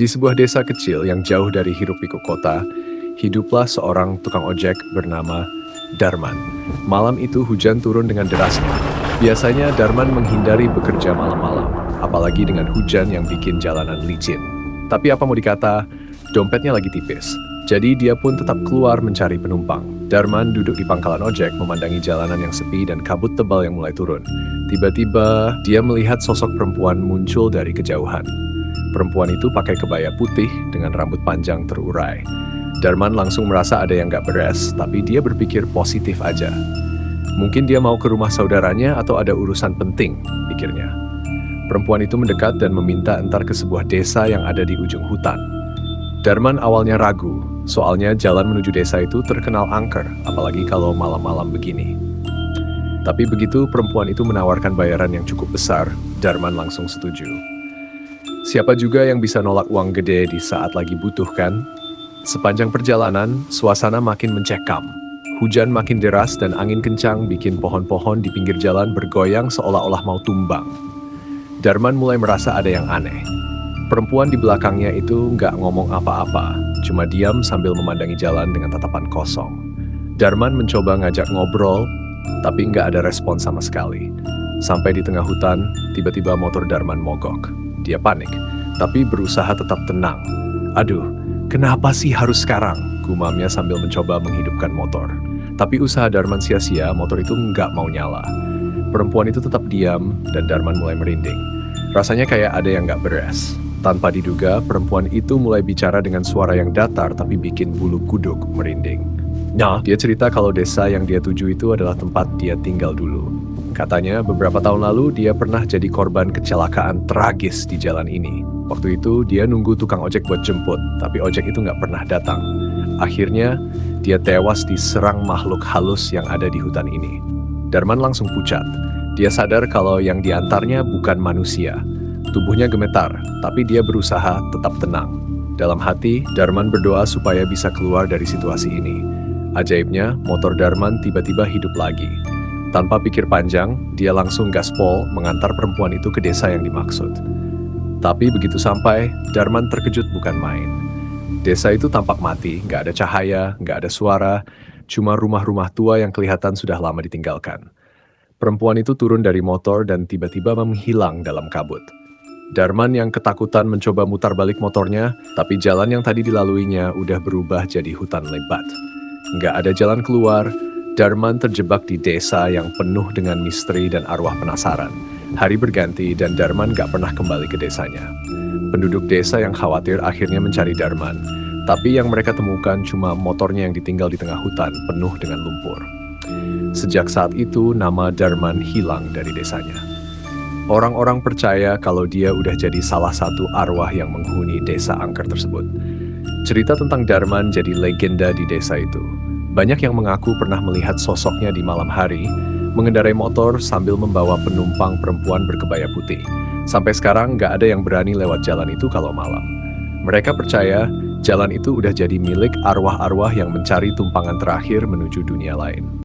Di sebuah desa kecil yang jauh dari hiruk-pikuk kota, hiduplah seorang tukang ojek bernama Darman. Malam itu hujan turun dengan derasnya. Biasanya Darman menghindari bekerja malam-malam, apalagi dengan hujan yang bikin jalanan licin. Tapi apa mau dikata, dompetnya lagi tipis. Jadi dia pun tetap keluar mencari penumpang. Darman duduk di pangkalan ojek memandangi jalanan yang sepi dan kabut tebal yang mulai turun. Tiba-tiba dia melihat sosok perempuan muncul dari kejauhan. Perempuan itu pakai kebaya putih dengan rambut panjang terurai. Darman langsung merasa ada yang gak beres, tapi dia berpikir positif aja. Mungkin dia mau ke rumah saudaranya atau ada urusan penting, pikirnya. Perempuan itu mendekat dan meminta entar ke sebuah desa yang ada di ujung hutan. Darman awalnya ragu, soalnya jalan menuju desa itu terkenal angker, apalagi kalau malam-malam begini. Tapi begitu perempuan itu menawarkan bayaran yang cukup besar, Darman langsung setuju. Siapa juga yang bisa nolak uang gede di saat lagi butuh kan? Sepanjang perjalanan, suasana makin mencekam. Hujan makin deras dan angin kencang bikin pohon-pohon di pinggir jalan bergoyang seolah-olah mau tumbang. Darman mulai merasa ada yang aneh. Perempuan di belakangnya itu nggak ngomong apa-apa, cuma diam sambil memandangi jalan dengan tatapan kosong. Darman mencoba ngajak ngobrol, tapi nggak ada respon sama sekali. Sampai di tengah hutan, tiba-tiba motor Darman mogok. Dia panik, tapi berusaha tetap tenang. Aduh, kenapa sih harus sekarang? Gumamnya sambil mencoba menghidupkan motor. Tapi usaha Darman sia-sia, motor itu nggak mau nyala. Perempuan itu tetap diam, dan Darman mulai merinding. Rasanya kayak ada yang nggak beres. Tanpa diduga, perempuan itu mulai bicara dengan suara yang datar, tapi bikin bulu kuduk merinding. Nah, dia cerita kalau desa yang dia tuju itu adalah tempat dia tinggal dulu. Katanya beberapa tahun lalu dia pernah jadi korban kecelakaan tragis di jalan ini. Waktu itu dia nunggu tukang ojek buat jemput, tapi ojek itu nggak pernah datang. Akhirnya dia tewas diserang makhluk halus yang ada di hutan ini. Darman langsung pucat. Dia sadar kalau yang diantarnya bukan manusia. Tubuhnya gemetar, tapi dia berusaha tetap tenang. Dalam hati, Darman berdoa supaya bisa keluar dari situasi ini. Ajaibnya, motor Darman tiba-tiba hidup lagi. Tanpa pikir panjang, dia langsung gaspol mengantar perempuan itu ke desa yang dimaksud. Tapi begitu sampai, Darman terkejut bukan main. Desa itu tampak mati, nggak ada cahaya, nggak ada suara, cuma rumah-rumah tua yang kelihatan sudah lama ditinggalkan. Perempuan itu turun dari motor dan tiba-tiba menghilang dalam kabut. Darman yang ketakutan mencoba mutar balik motornya, tapi jalan yang tadi dilaluinya udah berubah jadi hutan lebat. Nggak ada jalan keluar. Darman terjebak di desa yang penuh dengan misteri dan arwah penasaran. Hari berganti dan Darman gak pernah kembali ke desanya. Penduduk desa yang khawatir akhirnya mencari Darman. Tapi yang mereka temukan cuma motornya yang ditinggal di tengah hutan penuh dengan lumpur. Sejak saat itu nama Darman hilang dari desanya. Orang-orang percaya kalau dia udah jadi salah satu arwah yang menghuni desa angker tersebut. Cerita tentang Darman jadi legenda di desa itu. Banyak yang mengaku pernah melihat sosoknya di malam hari, mengendarai motor sambil membawa penumpang perempuan berkebaya putih. Sampai sekarang nggak ada yang berani lewat jalan itu kalau malam. Mereka percaya jalan itu udah jadi milik arwah-arwah yang mencari tumpangan terakhir menuju dunia lain.